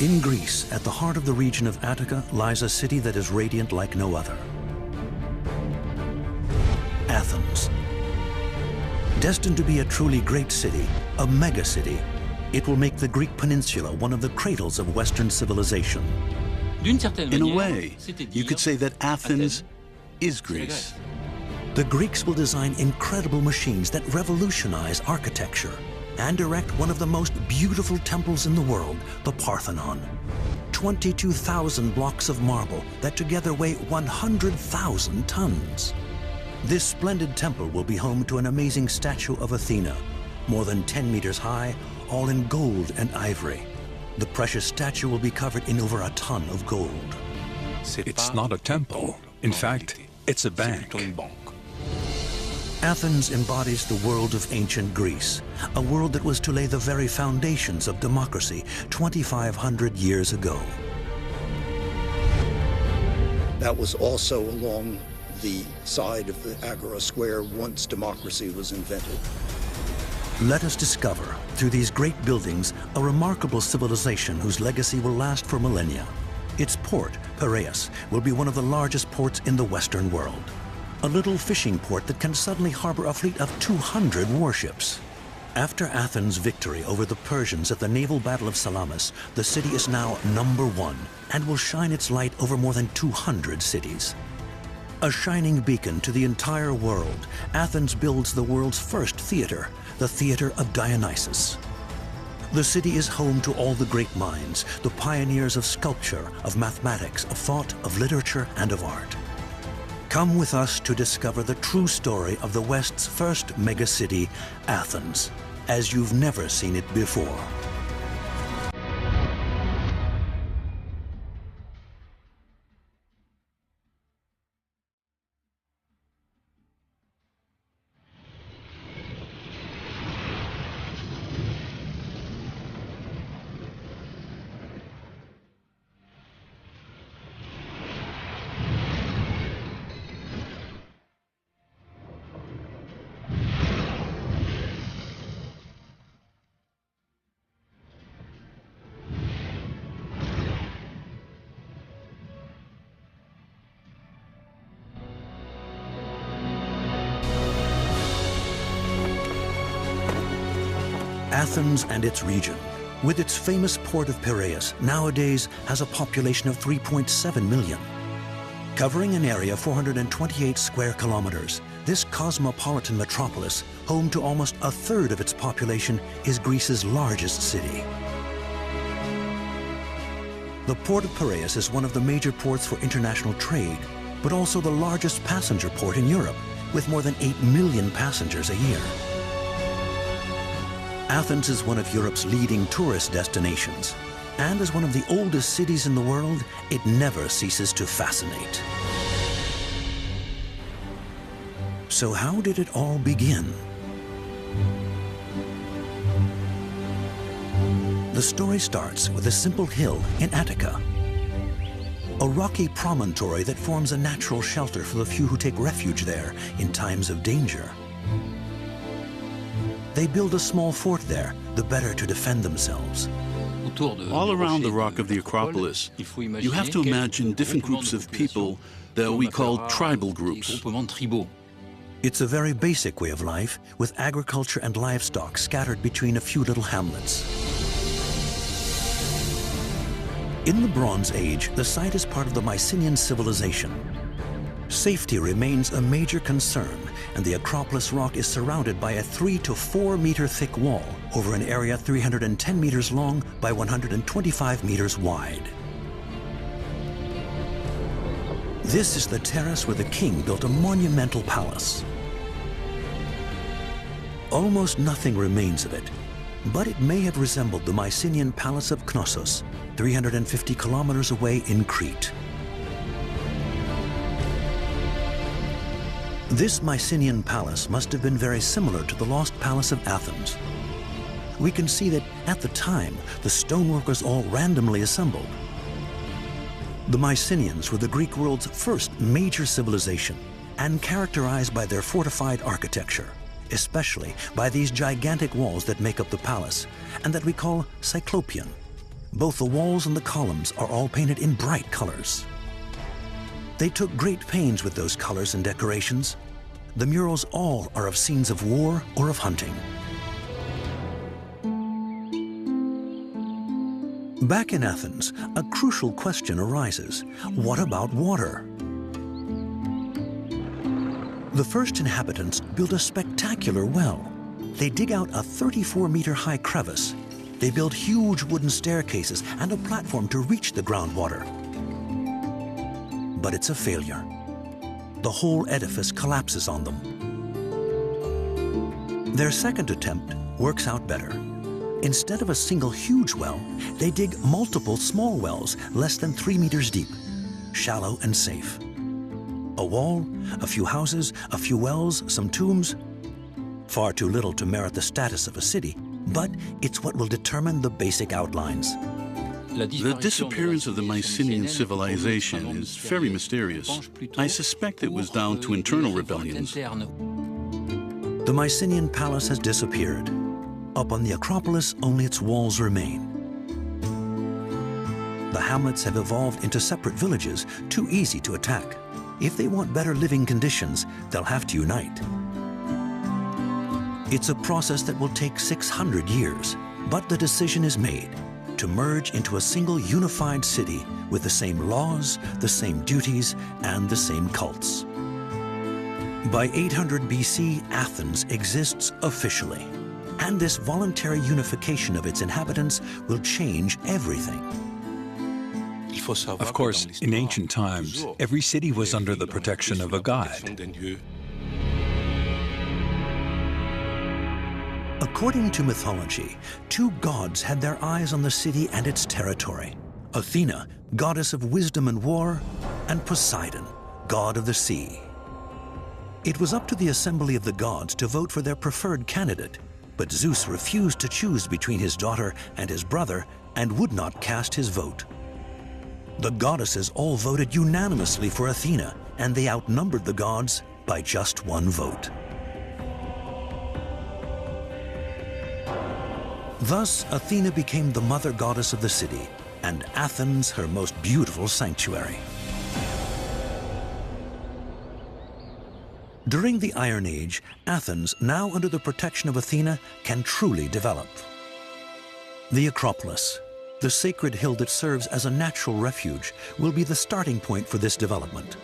In Greece, at the heart of the region of Attica, lies a city that is radiant like no other. Athens. Destined to be a truly great city, a mega-city, it will make the Greek peninsula one of the cradles of Western civilization. In a way, you could say that Athens is Greece. The Greeks will design incredible machines that revolutionize architecture and erect one of the most beautiful temples in the world, the Parthenon. 22,000 blocks of marble that together weigh 100,000 tons. This splendid temple will be home to an amazing statue of Athena, more than 10 meters high, all in gold and ivory. The precious statue will be covered in over a ton of gold. It's not a temple. In fact, it's a bank. Athens embodies the world of ancient Greece, a world that was to lay the very foundations of democracy 2,500 years ago. That was also along the side of the Agora Square once democracy was invented. Let us discover, through these great buildings, a remarkable civilization whose legacy will last for millennia. Its port, Piraeus, will be one of the largest ports in the Western world. A little fishing port that can suddenly harbor a fleet of 200 warships. After Athens' victory over the Persians at the naval battle of Salamis, the city is now #1 and will shine its light over more than 200 cities. A shining beacon to the entire world, Athens builds the world's first theater, the Theater of Dionysus. The city is home to all the great minds, the pioneers of sculpture, of mathematics, of thought, of literature, and of art. Come with us to discover the true story of the West's first megacity, Athens, as you've never seen it before. Athens and its region, with its famous port of Piraeus, nowadays has a population of 3.7 million. Covering an area 428 square kilometers, this cosmopolitan metropolis, home to almost a third of its population, is Greece's largest city. The port of Piraeus is one of the major ports for international trade, but also the largest passenger port in Europe, with more than 8 million passengers a year. Athens is one of Europe's leading tourist destinations, and as one of the oldest cities in the world, it never ceases to fascinate. So how did it all begin? The story starts with a simple hill in Attica, a rocky promontory that forms a natural shelter for the few who take refuge there in times of danger. They build a small fort there, the better to defend themselves. All around the rock of the Acropolis, you have to imagine different groups of people that we call tribal groups. It's a very basic way of life, with agriculture and livestock scattered between a few little hamlets. In the Bronze Age, the site is part of the Mycenaean civilization. Safety remains a major concern, and the Acropolis rock is surrounded by a 3 to 4 meter thick wall over an area 310 meters long by 125 meters wide. This is the terrace where the king built a monumental palace. Almost nothing remains of it, but it may have resembled the Mycenaean palace of Knossos, 350 kilometers away in Crete. This Mycenaean palace must have been very similar to the lost palace of Athens. We can see that at the time, the stonework was all randomly assembled. The Mycenaeans were the Greek world's first major civilization and characterized by their fortified architecture, especially by these gigantic walls that make up the palace and that we call Cyclopean. Both the walls and the columns are all painted in bright colors. They took great pains with those colors and decorations. The murals all are of scenes of war or of hunting. Back in Athens, a crucial question arises. What about water? The first inhabitants built a spectacular well. They dig out a 34-meter-high crevice. They build huge wooden staircases and a platform to reach the groundwater. But it's a failure. The whole edifice collapses on them. Their second attempt works out better. Instead of a single huge well, they dig multiple small wells less than 3 meters deep, shallow and safe. A wall, a few houses, a few wells, some tombs. Far too little to merit the status of a city, but it's what will determine the basic outlines. The disappearance of the Mycenaean civilization is very mysterious. I suspect it was down to internal rebellions. The Mycenaean palace has disappeared. Up on the Acropolis, only its walls remain. The hamlets have evolved into separate villages, too easy to attack. If they want better living conditions, they'll have to unite. It's a process that will take 600 years, but the decision is made to merge into a single unified city with the same laws, the same duties, and the same cults. By 800 BC, Athens exists officially. And this voluntary unification of its inhabitants will change everything. Of course, in ancient times, every city was under the protection of a god. According to mythology, two gods had their eyes on the city and its territory. Athena, goddess of wisdom and war, and Poseidon, god of the sea. It was up to the assembly of the gods to vote for their preferred candidate. But Zeus refused to choose between his daughter and his brother and would not cast his vote. The goddesses all voted unanimously for Athena, and they outnumbered the gods by just one vote. Thus, Athena became the mother goddess of the city, and Athens her most beautiful sanctuary. During the Iron Age, Athens, now under the protection of Athena, can truly develop. The Acropolis, the sacred hill that serves as a natural refuge, will be the starting point for this development.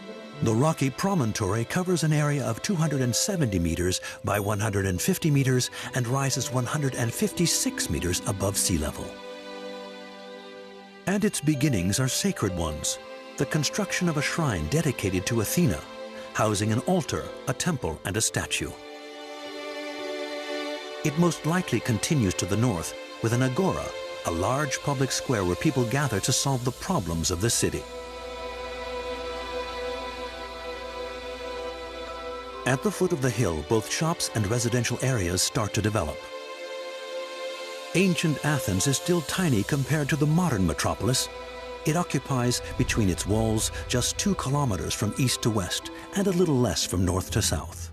The rocky promontory covers an area of 270 meters by 150 meters and rises 156 meters above sea level. And its beginnings are sacred ones, the construction of a shrine dedicated to Athena, housing an altar, a temple, and a statue. It most likely continues to the north with an agora, a large public square where people gather to solve the problems of the city. At the foot of the hill, both shops and residential areas start to develop. Ancient Athens is still tiny compared to the modern metropolis. It occupies between its walls just 2 kilometers from east to west and a little less from north to south.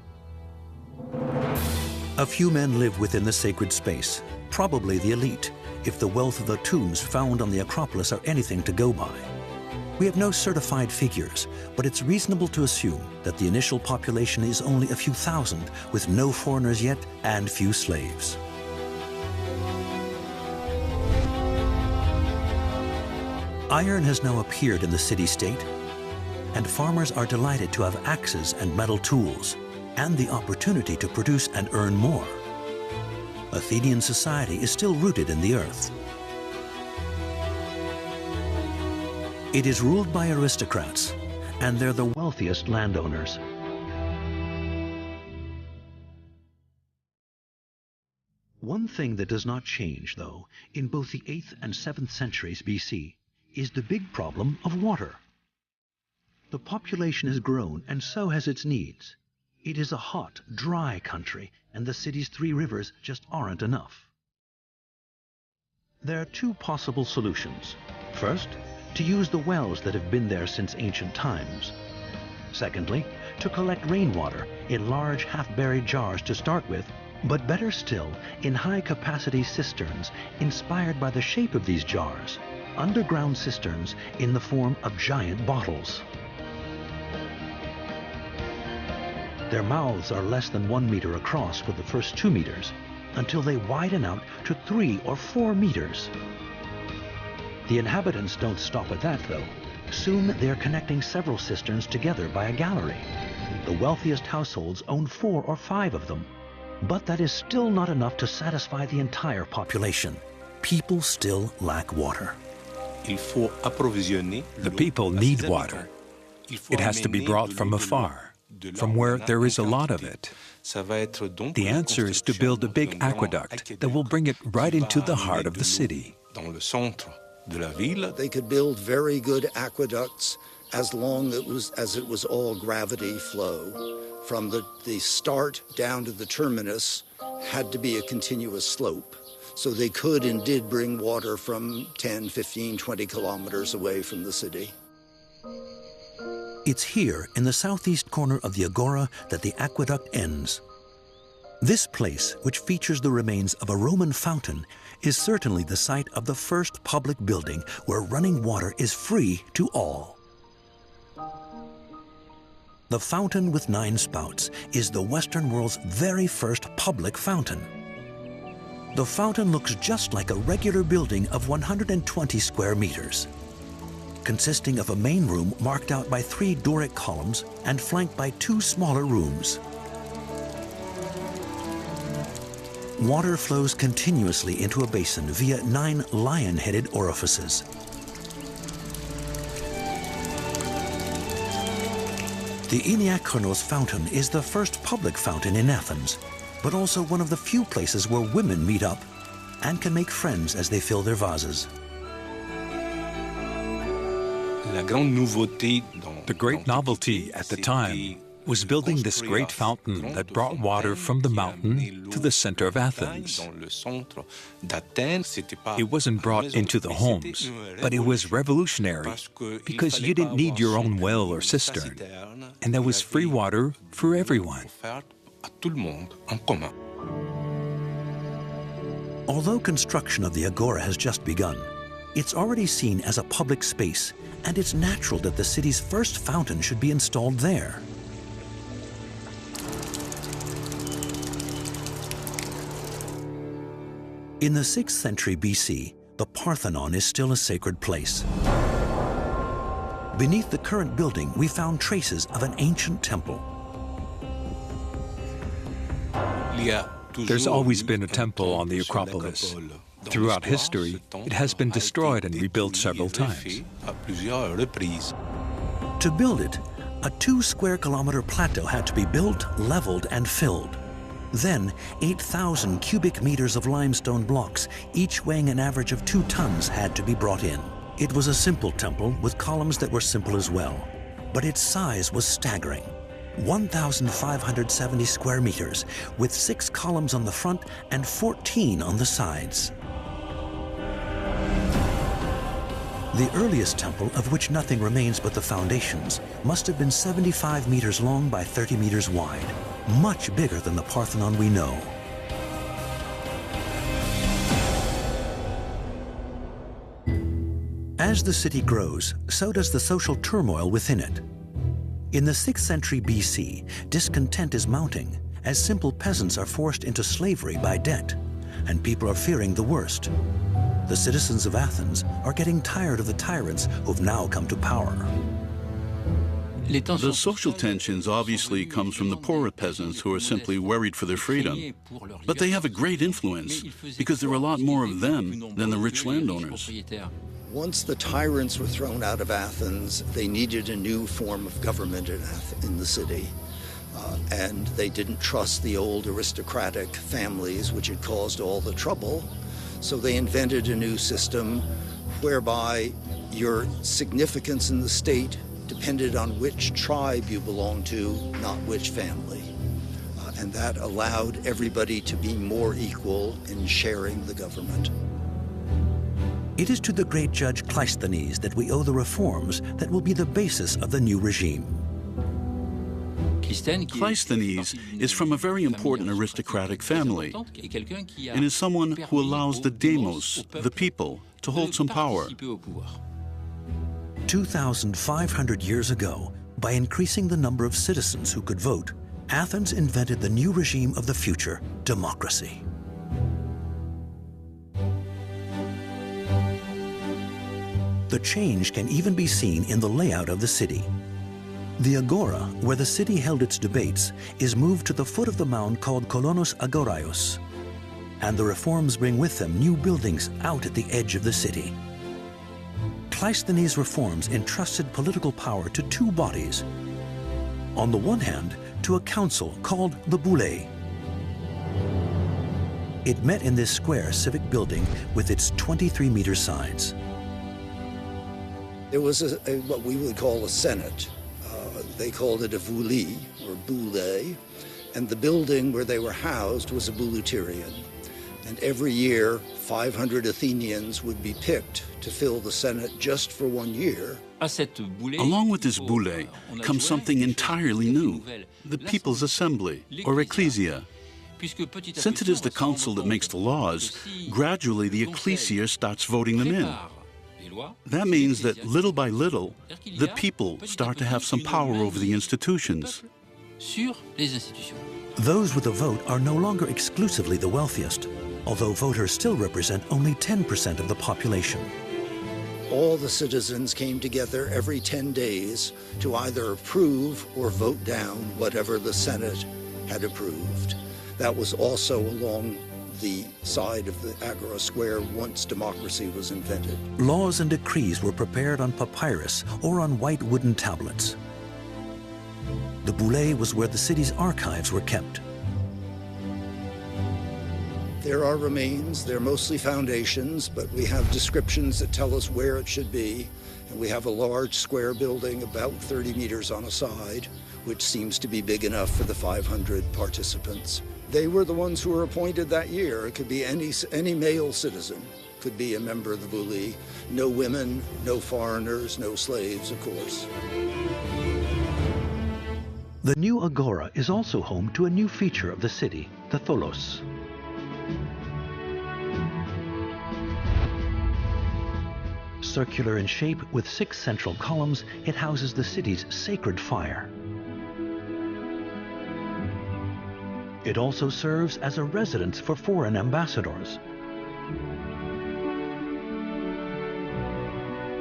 A few men live within the sacred space, probably the elite, if the wealth of the tombs found on the Acropolis are anything to go by. We have no certified figures, but it's reasonable to assume that the initial population is only a few thousand, with no foreigners yet and few slaves. Iron has now appeared in the city-state, and farmers are delighted to have axes and metal tools, and the opportunity to produce and earn more. Athenian society is still rooted in the earth. It is ruled by aristocrats, and they're the wealthiest landowners. One thing that does not change, though, in both the 8th and 7th centuries BC, is the big problem of water. The population has grown, and so has its needs. It is a hot, dry country, and the city's 3 rivers just aren't enough. There are 2 possible solutions. First, to use the wells that have been there since ancient times. Secondly, to collect rainwater in large half-buried jars to start with, But better still, in high-capacity cisterns, inspired by the shape of these jars, underground cisterns in the form of giant bottles. Their mouths are less than 1 meter across for the first 2 meters, until they widen out to 3 or 4 meters. The inhabitants don't stop at that, though. Soon they're connecting several cisterns together by a gallery. The wealthiest households own 4 or 5 of them. But that is still not enough to satisfy the entire population. People still lack water. The people need water. It has to be brought from afar, from where there is a lot of it. The answer is to build a big aqueduct that will bring it right into the heart of the city. They could build very good aqueducts as long as it was all gravity flow. From the start down to the terminus had to be a continuous slope. So they could and did bring water from 10, 15, 20 kilometers away from the city. It's here in the southeast corner of the agora that the aqueduct ends. This place, which features the remains of a Roman fountain, is certainly the site of the first public building where running water is free to all. The fountain with 9 spouts is the Western world's very first public fountain. The fountain looks just like a regular building of 120 square meters, consisting of a main room marked out by 3 Doric columns and flanked by 2 smaller rooms. Water flows continuously into a basin via 9 lion-headed orifices. The Iniakonos fountain is the first public fountain in Athens, but also one of the few places where women meet up and can make friends as they fill their vases. The great novelty at the time was building this great fountain that brought water from the mountain to the center of Athens. It wasn't brought into the homes, but it was revolutionary because you didn't need your own well or cistern, and there was free water for everyone. Although construction of the agora has just begun, it's already seen as a public space, and it's natural that the city's first fountain should be installed there. In the 6th century BC, the Parthenon is still a sacred place. Beneath the current building, we found traces of an ancient temple. There's always been a temple on the Acropolis. Throughout history, it has been destroyed and rebuilt several times. To build it, a 2 square kilometer plateau had to be built, leveled, and filled. Then, 8,000 cubic meters of limestone blocks, each weighing an average of 2 tons, had to be brought in. It was a simple temple with columns that were simple as well, but its size was staggering. 1,570 square meters, with 6 columns on the front and 14 on the sides. The earliest temple, of which nothing remains but the foundations, must have been 75 meters long by 30 meters wide, much bigger than the Parthenon we know. As the city grows, so does the social turmoil within it. In the 6th century BC, discontent is mounting as simple peasants are forced into slavery by debt, and people are fearing the worst. The citizens of Athens are getting tired of the tyrants who've now come to power. The social tensions obviously comes from the poorer peasants who are simply worried for their freedom. But they have a great influence because there are a lot more of them than the rich landowners. Once the tyrants were thrown out of Athens, they needed a new form of government in the city. And they didn't trust the old aristocratic families, which had caused all the trouble. So they invented a new system whereby your significance in the state depended on which tribe you belonged to, not which family. And that allowed everybody to be more equal in sharing the government. It is to the great judge Cleisthenes that we owe the reforms that will be the basis of the new regime. Cleisthenes is from a very important aristocratic family and is someone who allows the demos, the people, to hold some power. 2,500 years ago, by increasing the number of citizens who could vote, Athens invented the new regime of the future, democracy. The change can even be seen in the layout of the city. The agora, where the city held its debates, is moved to the foot of the mound called Kolonos Agoraios, and the reforms bring with them new buildings out at the edge of the city. Cleisthenes' reforms entrusted political power to two bodies. On the one hand, to a council called the Boulé. It met in this square civic building with its 23-meter sides. There was what we would call a senate. They called it a vouli, or boule, and the building where they were housed was a bouleuterion. And every year, 500 Athenians would be picked to fill the Senate just for 1 year. Along with this boule comes something entirely new, the People's Assembly, or Ecclesia. Since it is the council that makes the laws, gradually the ecclesia starts voting them in. That means that little by little, the people start to have some power over the institutions. Those with a vote are no longer exclusively the wealthiest, although voters still represent only 10% of the population. All the citizens came together every 10 days to either approve or vote down whatever the Senate had approved. That was also along the side of the Agora Square once democracy was invented. Laws and decrees were prepared on papyrus or on white wooden tablets. The boule was where the city's archives were kept. There are remains, they're mostly foundations, but we have descriptions that tell us where it should be. And we have a large square building about 30 meters on a side, which seems to be big enough for the 500 participants. They were the ones who were appointed that year. It could be any male citizen could be a member of the boule. No women, no foreigners, no slaves, of course. The new agora is also home to a new feature of the city, the tholos. Circular in shape with 6 central columns, it houses the city's sacred fire. It also serves as a residence for foreign ambassadors,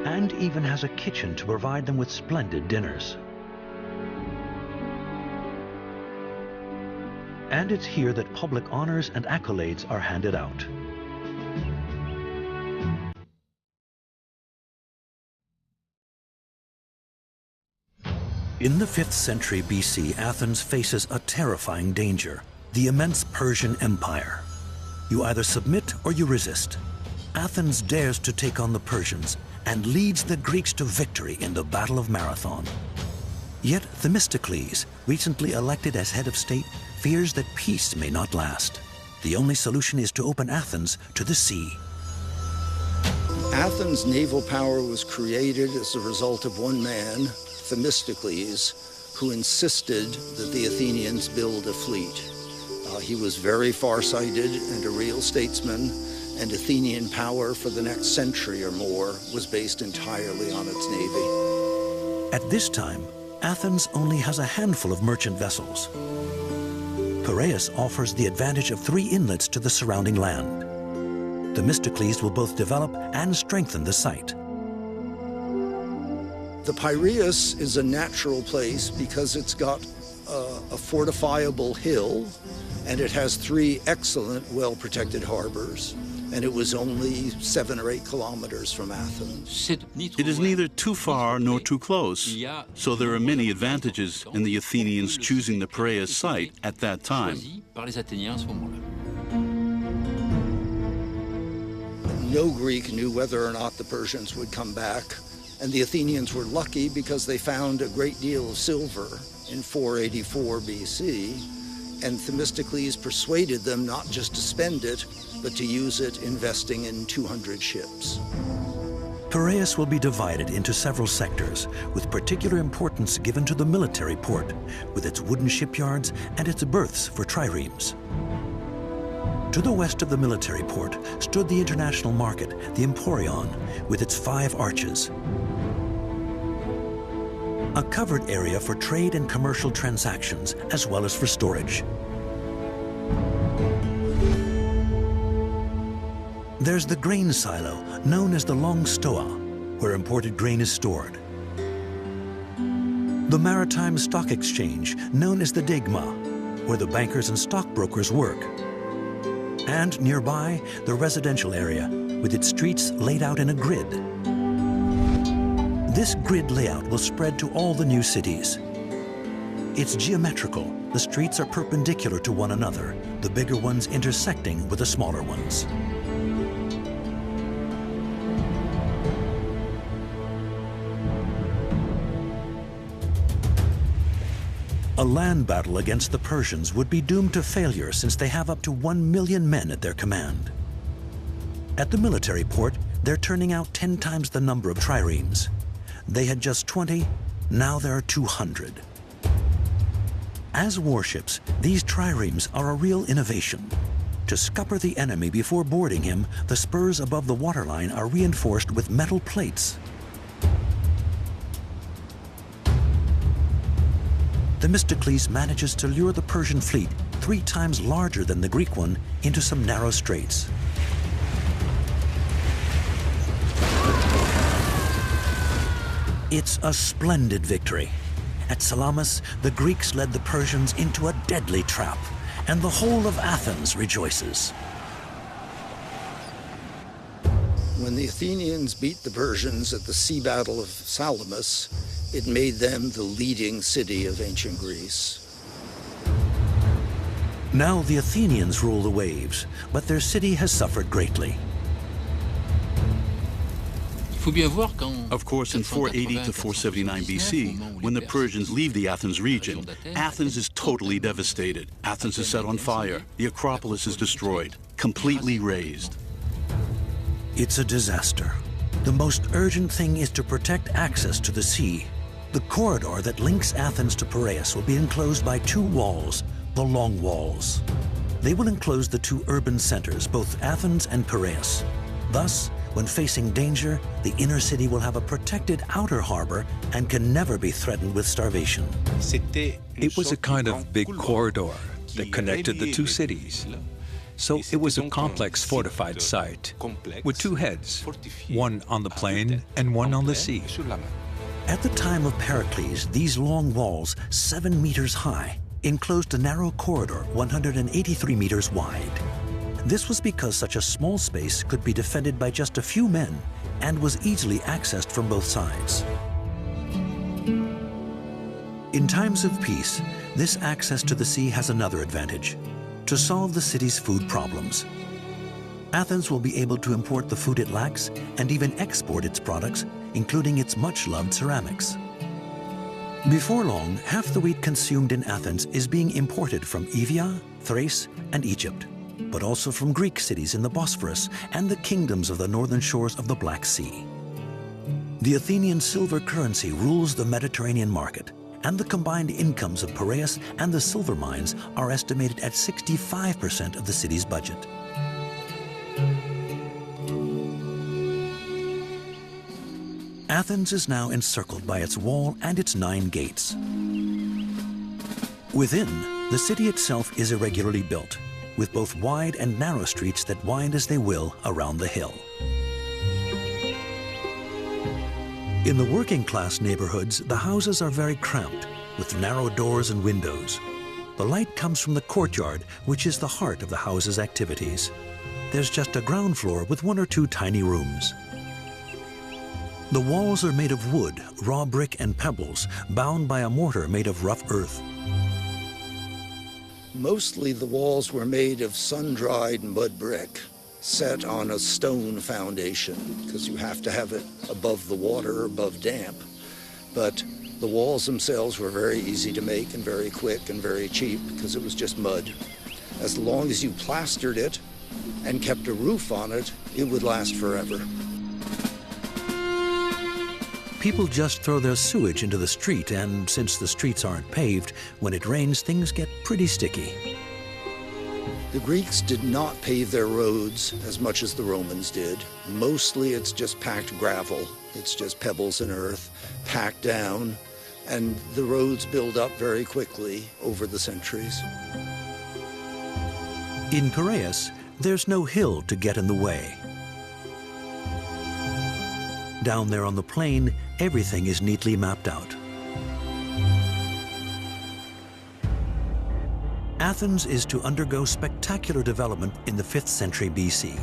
and even has a kitchen to provide them with splendid dinners. And it's here that public honors and accolades are handed out. In the 5th century BC, Athens faces a terrifying danger, the immense Persian Empire. You either submit or you resist. Athens dares to take on the Persians and leads the Greeks to victory in the Battle of Marathon. Yet Themistocles, recently elected as head of state, fears that peace may not last. The only solution is to open Athens to the sea. Athens' naval power was created as a result of one man, Themistocles, who insisted that the Athenians build a fleet. He was very farsighted and a real statesman, and Athenian power for the next century or more was based entirely on its navy. At this time, Athens only has a handful of merchant vessels. Piraeus offers the advantage of 3 inlets to the surrounding land. Themistocles will both develop and strengthen the site. The Piraeus is a natural place because it's got a fortifiable hill, and it has 3 excellent, well-protected harbors, and it was only 7 or 8 kilometers from Athens. It is neither too far nor too close, so there are many advantages in the Athenians choosing the Piraeus site at that time. No Greek knew whether or not the Persians would come back, and the Athenians were lucky because they found a great deal of silver in 484 BC, and Themistocles persuaded them not just to spend it, but to use it investing in 200 ships. Piraeus will be divided into several sectors, with particular importance given to the military port, with its wooden shipyards and its berths for triremes. To the west of the military port stood the international market, the Emporion, with its 5 arches. A covered area for trade and commercial transactions, as well as for storage. There's the grain silo, known as the Long Stoa, where imported grain is stored. The Maritime Stock Exchange, known as the Degma, where the bankers and stockbrokers work. And nearby, the residential area, with its streets laid out in a grid. This grid layout will spread to all the new cities. It's geometrical. The streets are perpendicular to one another, the bigger ones intersecting with the smaller ones. A land battle against the Persians would be doomed to failure since they have up to 1 million men at their command. At the military port, they're turning out 10 times the number of triremes. They had just 20, now there are 200. As warships, these triremes are a real innovation. To scupper the enemy before boarding him, the spurs above the waterline are reinforced with metal plates. Themistocles manages to lure the Persian fleet, 3 times larger than the Greek one, into some narrow straits. It's a splendid victory. At Salamis, the Greeks led the Persians into a deadly trap, and the whole of Athens rejoices. When the Athenians beat the Persians at the sea battle of Salamis, it made them the leading city of ancient Greece. Now the Athenians rule the waves, but their city has suffered greatly. Of course, in 480 to 479 BC, when the Persians leave the Athens region, Athens is totally devastated. Athens is set on fire. The Acropolis is destroyed, completely razed. It's a disaster. The most urgent thing is to protect access to the sea. The corridor that links Athens to Piraeus will be enclosed by 2 walls, the Long Walls. They will enclose the 2 urban centers, both Athens and Piraeus. Thus, when facing danger, the inner city will have a protected outer harbor and can never be threatened with starvation. It was a kind of big corridor that connected the 2 cities. So it was a complex fortified site with 2 heads, one on the plain and one on the sea. At the time of Pericles, these long walls, 7 meters high, enclosed a narrow corridor 183 meters wide. This was because such a small space could be defended by just a few men and was easily accessed from both sides. In times of peace, this access to the sea has another advantage: to solve the city's food problems. Athens will be able to import the food it lacks and even export its products, including its much-loved ceramics. Before long, half the wheat consumed in Athens is being imported from Evia, Thrace, and Egypt, but also from Greek cities in the Bosphorus and the kingdoms of the northern shores of the Black Sea. The Athenian silver currency rules the Mediterranean market, and the combined incomes of Piraeus and the silver mines are estimated at 65% of the city's budget. Athens is now encircled by its wall and its 9 gates. Within, the city itself is irregularly built, with both wide and narrow streets that wind as they will around the hill. In the working-class neighborhoods, the houses are very cramped, with narrow doors and windows. The light comes from the courtyard, which is the heart of the house's activities. There's just a ground floor with 1 or 2 tiny rooms. The walls are made of wood, raw brick, and pebbles, bound by a mortar made of rough earth. Mostly the walls were made of sun-dried mud brick, set on a stone foundation, because you have to have it above the water, above damp. But the walls themselves were very easy to make and very quick and very cheap, because it was just mud. As long as you plastered it and kept a roof on it, it would last forever. People just throw their sewage into the street, and since the streets aren't paved, when it rains, things get pretty sticky. The Greeks did not pave their roads as much as the Romans did. Mostly it's just packed gravel. It's just pebbles and earth packed down, and the roads build up very quickly over the centuries. In Piraeus, there's no hill to get in the way. Down there on the plain, everything is neatly mapped out. Athens is to undergo spectacular development in the 5th century BC.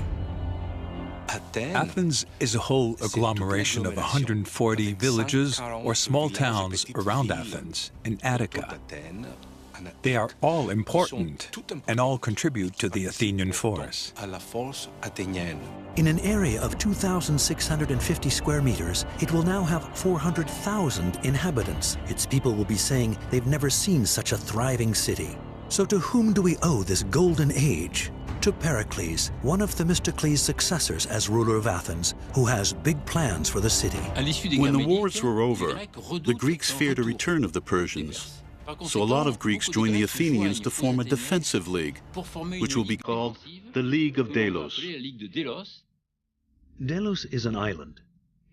Athens is a whole agglomeration of 140 villages or small towns around Athens in Attica. They are all important and all contribute to the Athenian force. In an area of 2,650 square meters, it will now have 400,000 inhabitants. Its people will be saying they've never seen such a thriving city. So to whom do we owe this golden age? To Pericles, one of Themistocles' successors as ruler of Athens, who has big plans for the city. When the wars were over, the Greeks feared a return of the Persians. So a lot of Greeks joined the Athenians to form a defensive league, which will be called the League of Delos. Delos is an island.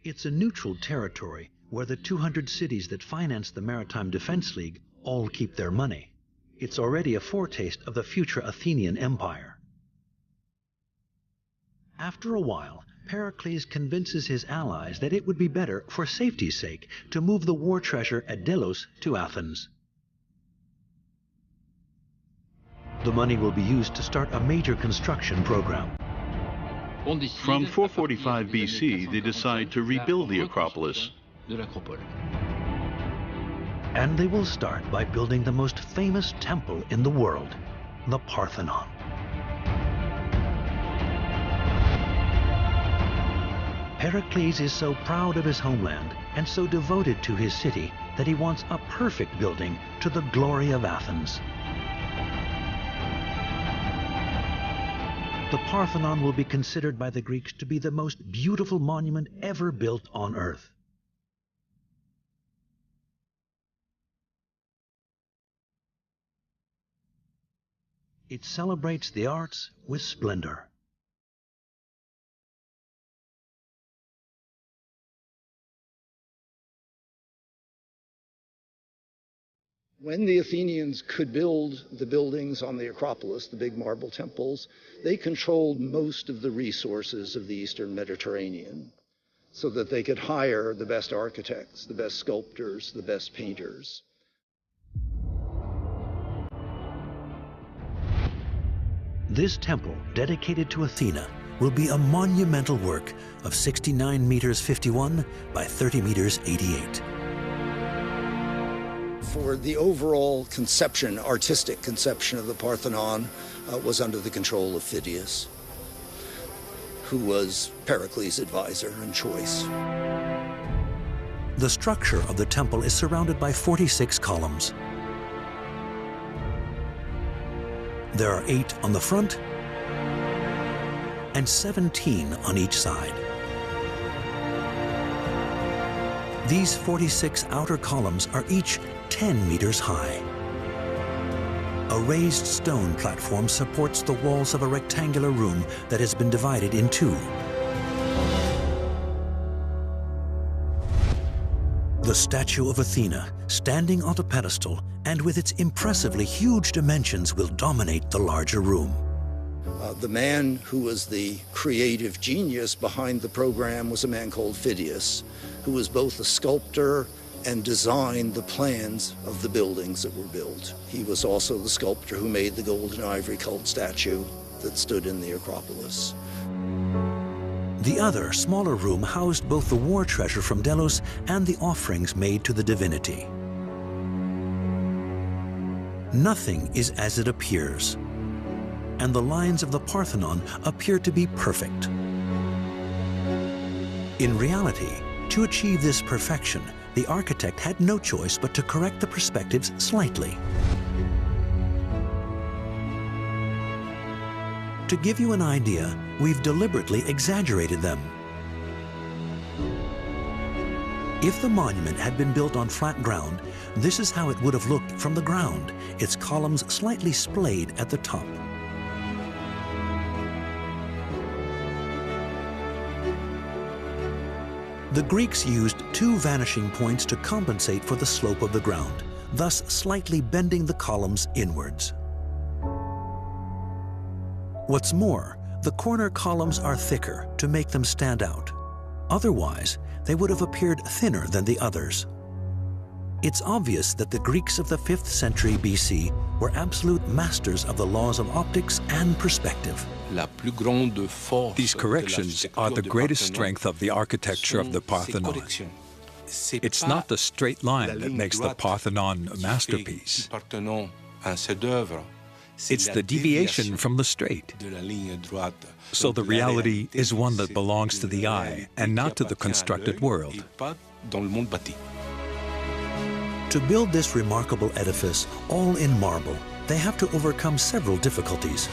It's a neutral territory where the 200 cities that finance the Maritime Defense League all keep their money. It's already a foretaste of the future Athenian Empire. After a while, Pericles convinces his allies that it would be better, for safety's sake, to move the war treasure at Delos to Athens. The money will be used to start a major construction program. From 445 BC, they decide to rebuild the Acropolis. And they will start by building the most famous temple in the world, the Parthenon. Pericles is so proud of his homeland and so devoted to his city that he wants a perfect building to the glory of Athens. The Parthenon will be considered by the Greeks to be the most beautiful monument ever built on Earth. It celebrates the arts with splendor. When the Athenians could build the buildings on the Acropolis, the big marble temples, they controlled most of the resources of the Eastern Mediterranean so that they could hire the best architects, the best sculptors, the best painters. This temple, dedicated to Athena, will be a monumental work of 69 meters 51 by 30 meters 88. For the overall conception, artistic conception of the Parthenon was under the control of Phidias, who was Pericles' advisor and choice. The structure of the temple is surrounded by 46 columns. There are 8 on the front and 17 on each side. These 46 outer columns are each 10 meters high. A raised stone platform supports the walls of a rectangular room that has been divided in 2. The statue of Athena, standing on a pedestal and with its impressively huge dimensions, will dominate the larger room. The man who was the creative genius behind the program was a man called Phidias, who was both a sculptor and designed the plans of the buildings that were built. He was also the sculptor who made the gold and ivory cult statue that stood in the Acropolis. The other, smaller room housed both the war treasure from Delos and the offerings made to the divinity. Nothing is as it appears, and the lines of the Parthenon appear to be perfect. In reality, to achieve this perfection, the architect had no choice but to correct the perspectives slightly. To give you an idea, we've deliberately exaggerated them. If the monument had been built on flat ground, this is how it would have looked from the ground, its columns slightly splayed at the top. The Greeks used two vanishing points to compensate for the slope of the ground, thus slightly bending the columns inwards. What's more, the corner columns are thicker to make them stand out. Otherwise, they would have appeared thinner than the others. It's obvious that the Greeks of the 5th century BC were absolute masters of the laws of optics and perspective. These corrections are the greatest strength of the architecture of the Parthenon. It's not the straight line that makes the Parthenon a masterpiece. It's the deviation from the straight. So the reality is one that belongs to the eye and not to the constructed world. To build this remarkable edifice, all in marble, they have to overcome several difficulties.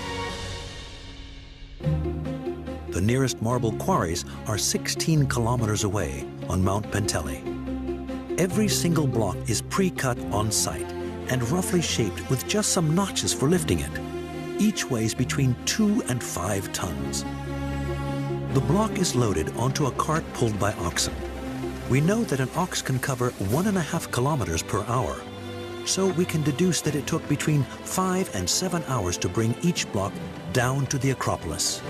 The nearest marble quarries are 16 kilometers away on Mount Penteli. Every single block is pre-cut on site and roughly shaped with just some notches for lifting it. Each weighs between 2 and 5 tons. The block is loaded onto a cart pulled by oxen. We know that an ox can cover 1.5 kilometers per hour, so we can deduce that it took between 5 and 7 hours to bring each block down to the Acropolis.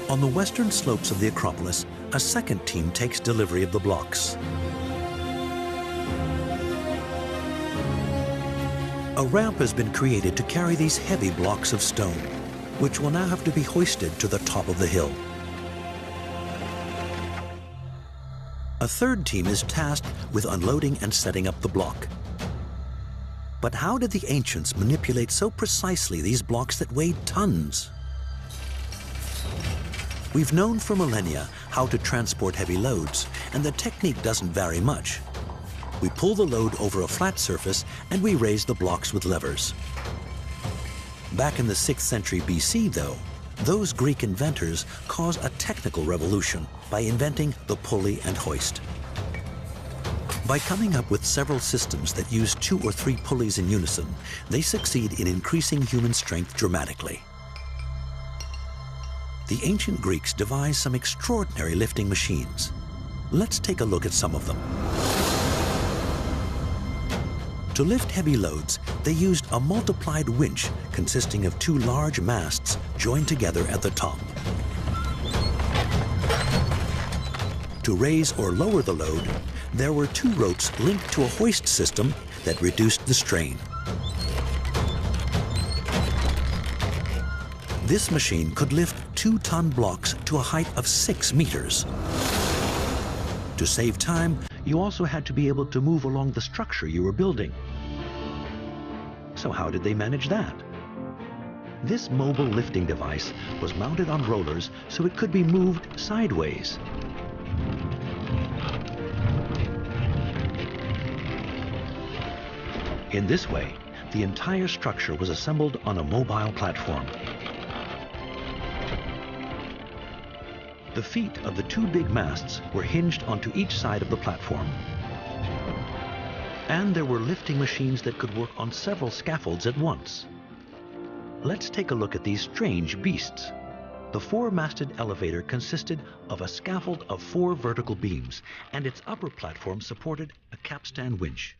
On the western slopes of the Acropolis, a second team takes delivery of the blocks. A ramp has been created to carry these heavy blocks of stone, which will now have to be hoisted to the top of the hill. A third team is tasked with unloading and setting up the block. But how did the ancients manipulate so precisely these blocks that weighed tons? We've known for millennia how to transport heavy loads, and the technique doesn't vary much. We pull the load over a flat surface and we raise the blocks with levers. Back in the 6th century BC, though, those Greek inventors caused a technical revolution by inventing the pulley and hoist. By coming up with several systems that use 2 or 3 pulleys in unison, they succeed in increasing human strength dramatically. The ancient Greeks devised some extraordinary lifting machines. Let's take a look at some of them. To lift heavy loads, they used a multiplied winch consisting of 2 large masts joined together at the top. To raise or lower the load, there were 2 ropes linked to a hoist system that reduced the strain. This machine could lift 2-ton blocks to a height of 6 meters. To save time, you also had to be able to move along the structure you were building. So how did they manage that? This mobile lifting device was mounted on rollers so it could be moved sideways. In this way, the entire structure was assembled on a mobile platform. The feet of the 2 big masts were hinged onto each side of the platform. And there were lifting machines that could work on several scaffolds at once. Let's take a look at these strange beasts. The 4-masted elevator consisted of a scaffold of 4 vertical beams, and its upper platform supported a capstan winch.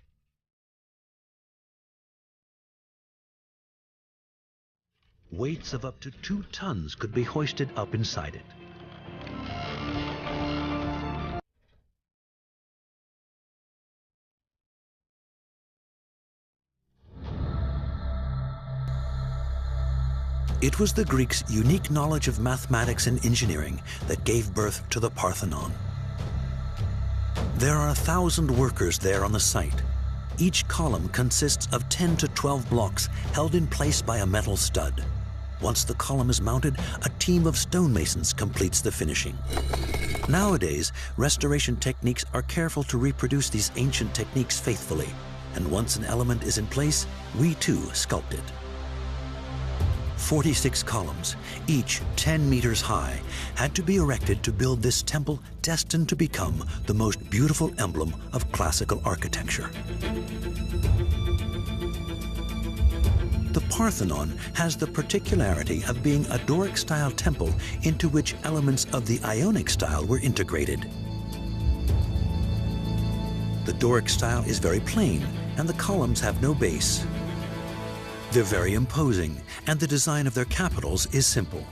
Weights of up to 2 tons could be hoisted up inside it. It was the Greeks' unique knowledge of mathematics and engineering that gave birth to the Parthenon. There are 1,000 workers there on the site. Each column consists of 10 to 12 blocks held in place by a metal stud. Once the column is mounted, a team of stonemasons completes the finishing. Nowadays, restoration techniques are careful to reproduce these ancient techniques faithfully, and once an element is in place, we too sculpt it. 46 columns, each 10 meters high, had to be erected to build this temple destined to become the most beautiful emblem of classical architecture. The Parthenon has the particularity of being a Doric-style temple into which elements of the Ionic style were integrated. The Doric style is very plain, and the columns have no base. They're very imposing, and the design of their capitals is simple.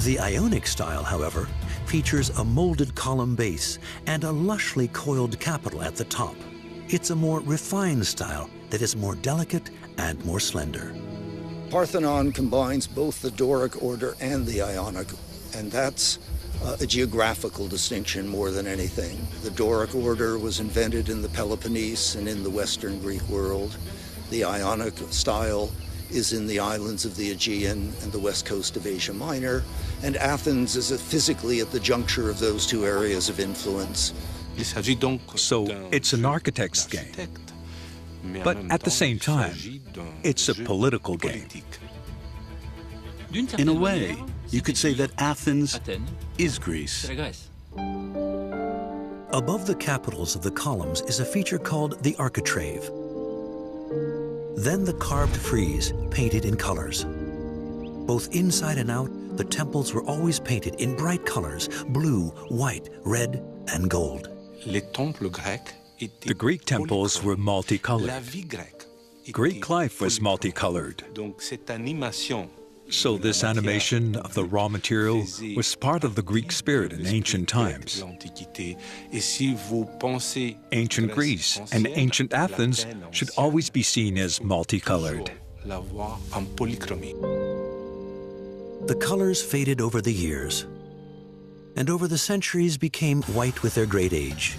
The Ionic style, however, features a molded column base and a lushly coiled capital at the top. It's a more refined style that is more delicate and more slender. Parthenon combines both the Doric order and the Ionic, and that's a geographical distinction more than anything. The Doric order was invented in the Peloponnese and in the Western Greek world. The Ionic style is in the islands of the Aegean and the west coast of Asia Minor, and Athens is physically at the juncture of those two areas of influence. So it's an architect's game, but at the same time, it's a political game. In a way, you could say that Athens is Greece. Above the capitals of the columns is a feature called the architrave. Then the carved frieze, painted in colors. Both inside and out, the temples were always painted in bright colors: blue, white, red, and gold. The Greek temples were multicolored. Greek life was multicolored. So this animation of the raw material was part of the Greek spirit in ancient times. Ancient Greece and ancient Athens should always be seen as multicolored. The colors faded over the years, and over the centuries became white with their great age.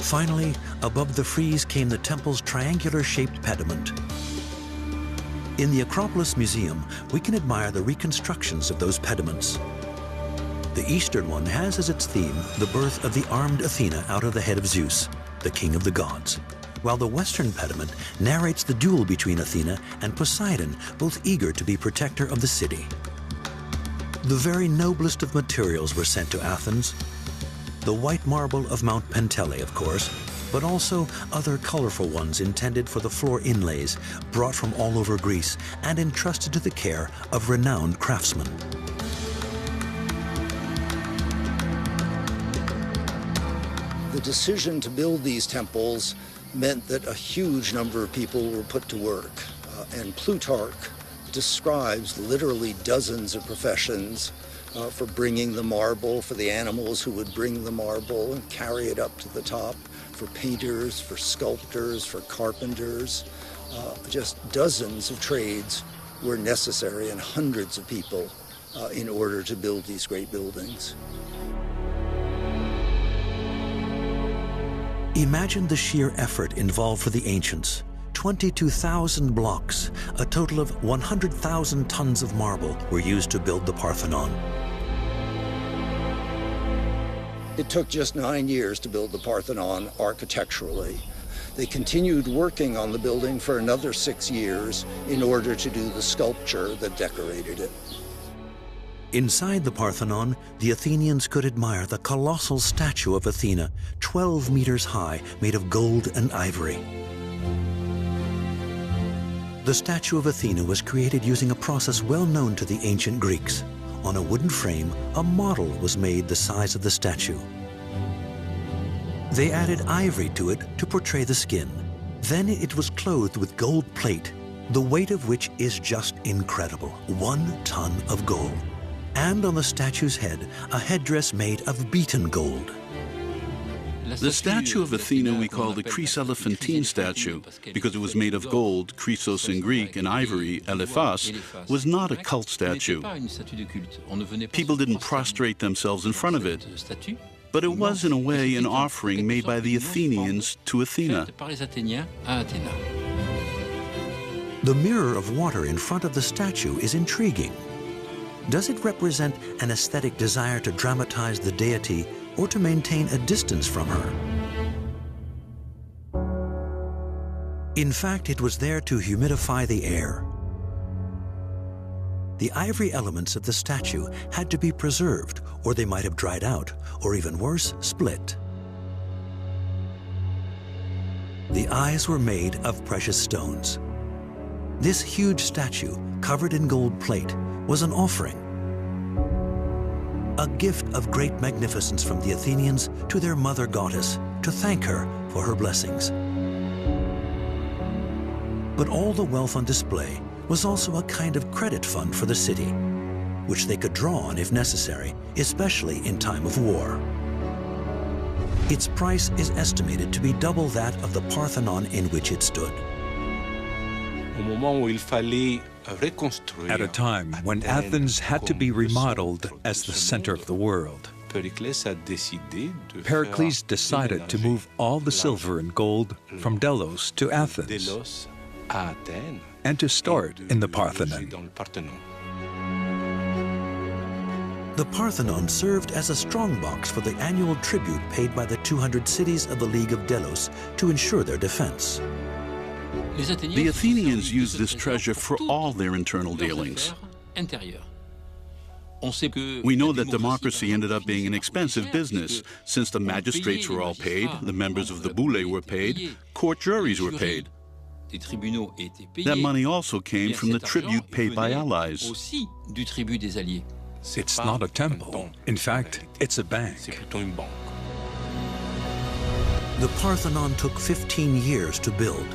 Finally, above the frieze came the temple's triangular-shaped pediment. In the Acropolis Museum, we can admire the reconstructions of those pediments. The eastern one has as its theme the birth of the armed Athena out of the head of Zeus, the king of the gods, while the western pediment narrates the duel between Athena and Poseidon, both eager to be protector of the city. The very noblest of materials were sent to Athens. The white marble of Mount Pentele, of course, but also other colorful ones intended for the floor inlays, brought from all over Greece and entrusted to the care of renowned craftsmen. The decision to build these temples meant that a huge number of people were put to work, and Plutarch describes literally dozens of professions for bringing the marble, for the animals who would bring the marble and carry it up to the top, for painters, for sculptors, for carpenters. Just dozens of trades were necessary, and hundreds of people in order to build these great buildings. Imagine the sheer effort involved for the ancients. 22,000 blocks, a total of 100,000 tons of marble were used to build the Parthenon. It took just 9 years to build the Parthenon architecturally. They continued working on the building for another 6 years in order to do the sculpture that decorated it. Inside the Parthenon, the Athenians could admire the colossal statue of Athena, 12 meters high, made of gold and ivory. The statue of Athena was created using a process well known to the ancient Greeks. On a wooden frame, a model was made the size of the statue. They added ivory to it to portray the skin. Then it was clothed with gold plate, the weight of which is just incredible, 1 ton of gold. And on the statue's head, a headdress made of beaten gold. The statue of Athena we call the Chryselephantine statue because it was made of gold, chrysos in Greek, and ivory, elephas, was not a cult statue. People didn't prostrate themselves in front of it, but it was in a way an offering made by the Athenians to Athena. The mirror of water in front of the statue is intriguing. Does it represent an aesthetic desire to dramatize the deity or to maintain a distance from her? In fact, it was there to humidify the air. The ivory elements of the statue had to be preserved, or they might have dried out, or even worse, split. The eyes were made of precious stones. This huge statue, covered in gold plate, was an offering, a gift of great magnificence from the Athenians to their mother goddess to thank her for her blessings. But all the wealth on display was also a kind of credit fund for the city, which they could draw on if necessary, especially in time of war. Its price is estimated to be double that of the Parthenon in which it stood. At a time when Athens had to be remodeled as the center of the world, Pericles decided to move all the silver and gold from Delos to Athens and to store it in the Parthenon. The Parthenon served as a strongbox for the annual tribute paid by the 200 cities of the League of Delos to ensure their defense. The Athenians used this treasure for all their internal dealings. We know that democracy ended up being an expensive business, since the magistrates were all paid, the members of the boule were paid, court juries were paid. That money also came from the tribute paid by allies. It's not a temple. In fact, it's a bank. The Parthenon took 15 years to build,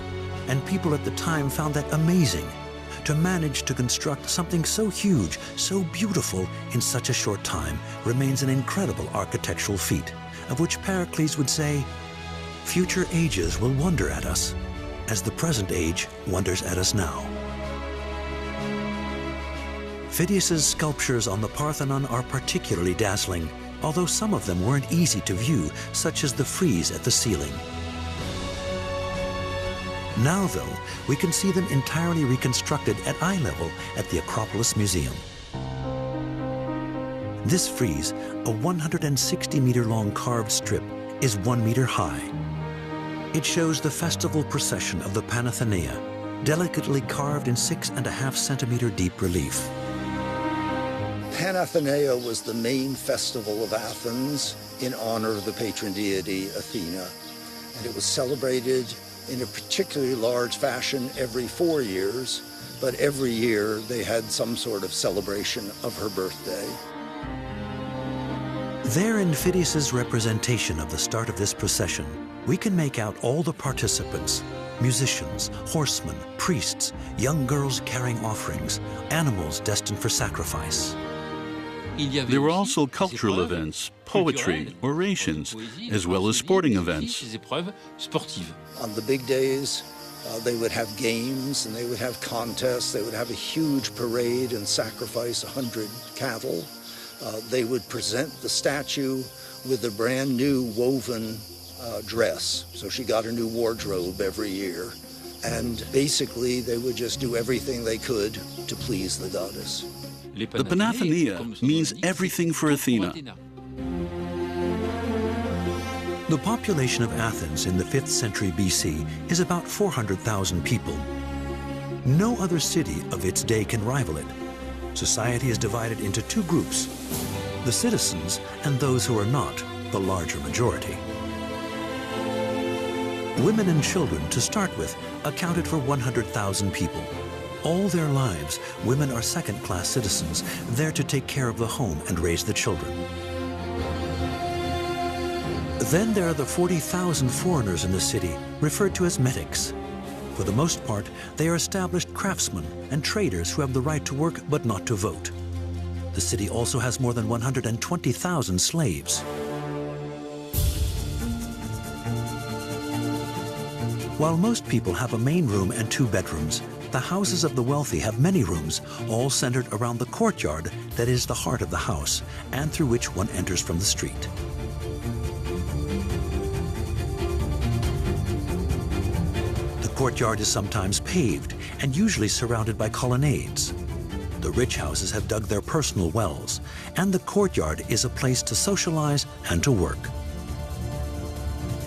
and people at the time found that amazing. To manage to construct something so huge, so beautiful in such a short time remains an incredible architectural feat, of which Pericles would say, "Future ages will wonder at us, as the present age wonders at us now." Phidias's sculptures on the Parthenon are particularly dazzling, although some of them weren't easy to view, such as the frieze at the ceiling. Now, though, we can see them entirely reconstructed at eye level at the Acropolis Museum. This frieze, a 160-meter-long carved strip, is 1 meter high. It shows the festival procession of the Panathenea, delicately carved in 6.5-centimeter deep relief. Panathenea was the main festival of Athens in honor of the patron deity Athena, and it was celebrated in a particularly large fashion every 4 years, but every year they had some sort of celebration of her birthday. There in Phidias's representation of the start of this procession, we can make out all the participants: musicians, horsemen, priests, young girls carrying offerings, animals destined for sacrifice. There were also cultural events, poetry, orations, as well as sporting events. On the big days, they would have games and they would have contests. They would have a huge parade and sacrifice 100 cattle. They would present the statue with a brand new woven dress. So she got a new wardrobe every year. And basically, they would just do everything they could to please the goddess. The Panathenea means everything for Athena. The population of Athens in the 5th century BC is about 400,000 people. No other city of its day can rival it. Society is divided into two groups: the citizens and those who are not, the larger majority. Women and children, to start with, accounted for 100,000 people. All their lives, women are second-class citizens, there to take care of the home and raise the children. Then there are the 40,000 foreigners in the city, referred to as metics. For the most part, they are established craftsmen and traders who have the right to work but not to vote. The city also has more than 120,000 slaves. While most people have a main room and 2 bedrooms, the houses of the wealthy have many rooms, all centered around the courtyard that is the heart of the house and through which one enters from the street. The courtyard is sometimes paved and usually surrounded by colonnades. The rich houses have dug their personal wells, and the courtyard is a place to socialize and to work.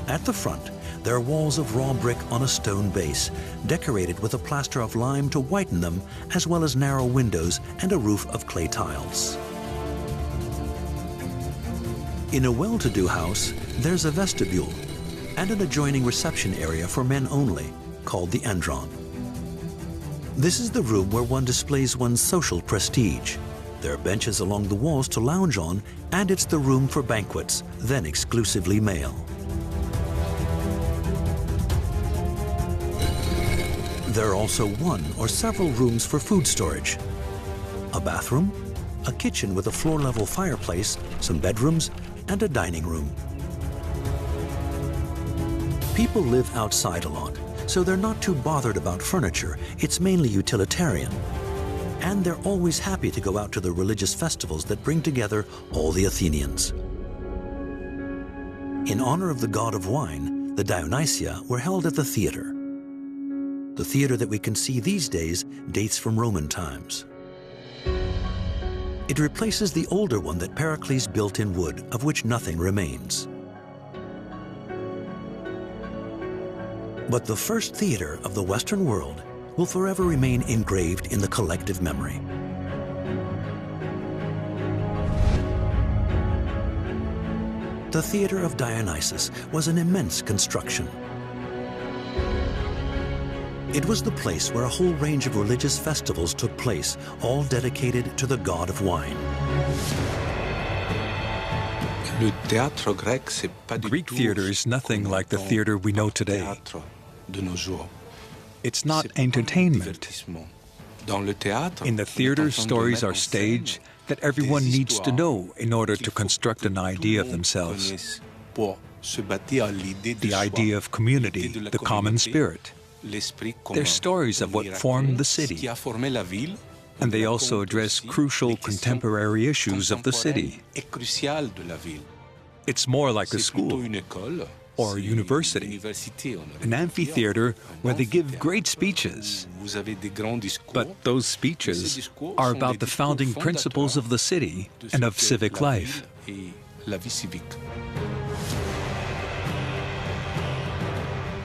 At the front, They're walls of raw brick on a stone base, decorated with a plaster of lime to whiten them, as well as narrow windows and a roof of clay tiles. In a well-to-do house, there's a vestibule and an adjoining reception area for men only, called the andron. This is the room where one displays one's social prestige. There are benches along the walls to lounge on, and it's the room for banquets, then exclusively male. There are also one or several rooms for food storage, a bathroom, a kitchen with a floor-level fireplace, some bedrooms, and a dining room. People live outside a lot, so they're not too bothered about furniture. It's mainly utilitarian. And they're always happy to go out to the religious festivals that bring together all the Athenians. In honor of the god of wine, the Dionysia were held at the theater. The theater that we can see these days dates from Roman times. It replaces the older one that Pericles built in wood, of which nothing remains. But the first theater of the Western world will forever remain engraved in the collective memory. The Theater of Dionysus was an immense construction. It was the place where a whole range of religious festivals took place, all dedicated to the god of wine. Greek theater is nothing like the theater we know today. It's not entertainment. In the theater, stories are staged that everyone needs to know in order to construct an idea of themselves. The idea of community, the common spirit. They're stories of what formed the city. And they also address crucial contemporary issues of the city. It's more like a school or a university, an amphitheater where they give great speeches. But those speeches are about the founding principles of the city and of civic life.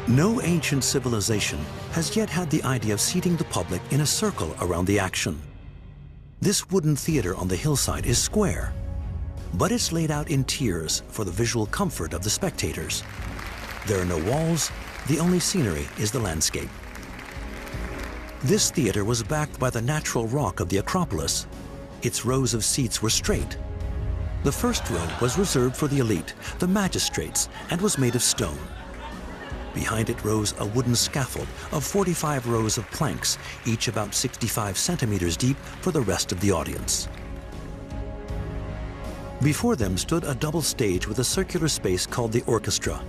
No ancient civilization has yet had the idea of seating the public in a circle around the action. This wooden theater on the hillside is square, but it's laid out in tiers for the visual comfort of the spectators. There are no walls, the only scenery is the landscape. This theater was backed by the natural rock of the Acropolis. Its rows of seats were straight. The first row was reserved for the elite, the magistrates, and was made of stone. Behind it rose a wooden scaffold of 45 rows of planks, each about 65 centimeters deep, for the rest of the audience. Before them stood a double stage with a circular space called the orchestra,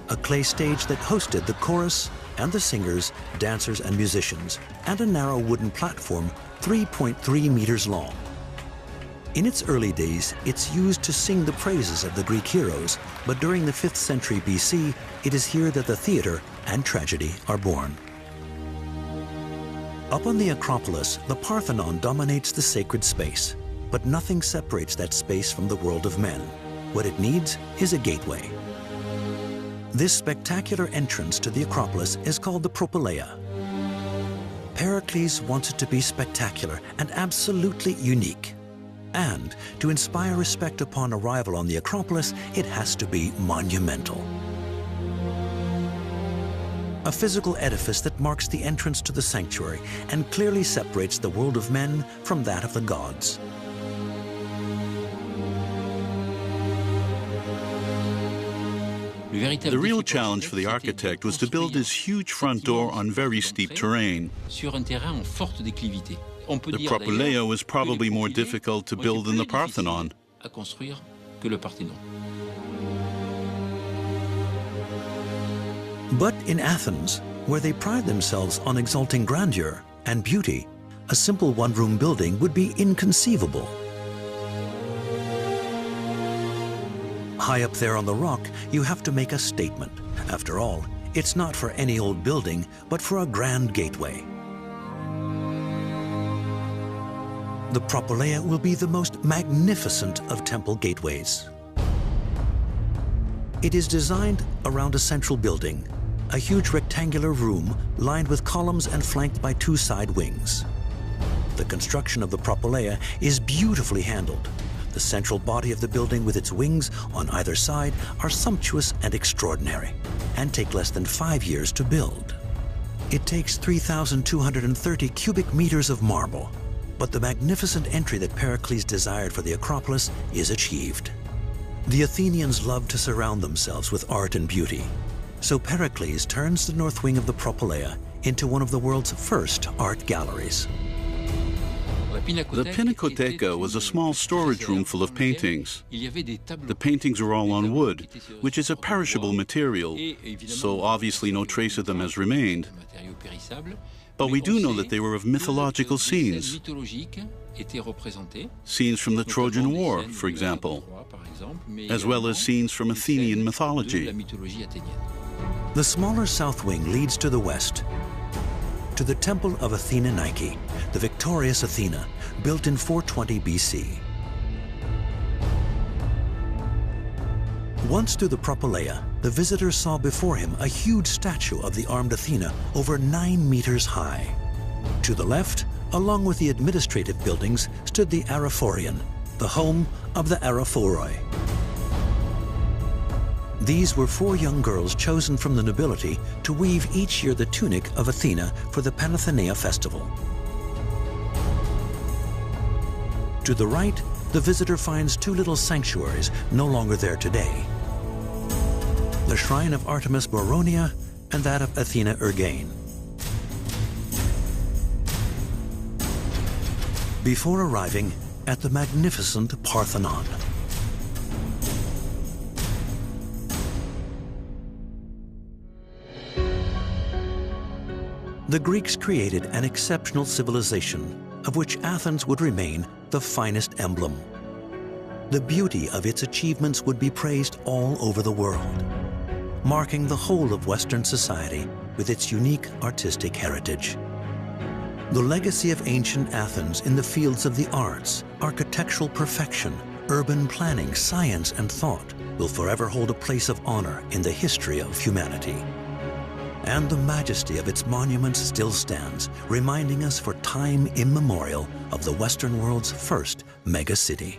a clay stage that hosted the chorus and the singers, dancers, and musicians, and a narrow wooden platform 3.3 meters long. In its early days, it's used to sing the praises of the Greek heroes, but during the 5th century BC, it is here that the theater and tragedy are born. Up on the Acropolis, the Parthenon dominates the sacred space, but nothing separates that space from the world of men. What it needs is a gateway. This spectacular entrance to the Acropolis is called the Propylaea. Pericles wants it to be spectacular and absolutely unique. And to inspire respect upon arrival on the Acropolis, it has to be monumental. A physical edifice that marks the entrance to the sanctuary and clearly separates the world of men from that of the gods. The real challenge for the architect was to build his huge front door on very steep terrain. The Propylaea was probably more difficult to build than the Parthenon. But in Athens, where they pride themselves on exalting grandeur and beauty, a simple one-room building would be inconceivable. High up there on the rock, you have to make a statement. After all, it's not for any old building, but for a grand gateway. The Propylaea will be the most magnificent of temple gateways. It is designed around a central building, a huge rectangular room lined with columns and flanked by two side wings. The construction of the Propylaea is beautifully handled. The central body of the building with its wings on either side are sumptuous and extraordinary, and take less than 5 years to build. It takes 3,230 cubic meters of marble, but the magnificent entry that Pericles desired for the Acropolis is achieved. The Athenians loved to surround themselves with art and beauty, so Pericles turns the north wing of the Propylaea into one of the world's first art galleries. The Pinacotheca was a small storage room full of paintings. The paintings are all on wood, which is a perishable material, so obviously no trace of them has remained. But we do know that they were of mythological scenes. Scenes from the Trojan War, for example, as well as scenes from Athenian mythology. The smaller south wing leads to the west, to the Temple of Athena Nike, the victorious Athena, built in 420 BC. Once through the Propylaea, the visitor saw before him a huge statue of the armed Athena over 9 meters high. To the left, along with the administrative buildings, stood the Araphorion, the home of the Araphoroi. These were 4 young girls chosen from the nobility to weave each year the tunic of Athena for the Panathenea festival. To the right, the visitor finds 2 little sanctuaries no longer there today: the shrine of Artemis Boronia and that of Athena Ergane. Before arriving at the magnificent Parthenon. The Greeks created an exceptional civilization, of which Athens would remain the finest emblem. The beauty of its achievements would be praised all over the world, marking the whole of Western society with its unique artistic heritage. The legacy of ancient Athens in the fields of the arts, architectural perfection, urban planning, science, and thought will forever hold a place of honor in the history of humanity. And the majesty of its monuments still stands, reminding us for time immemorial of the Western world's first mega city.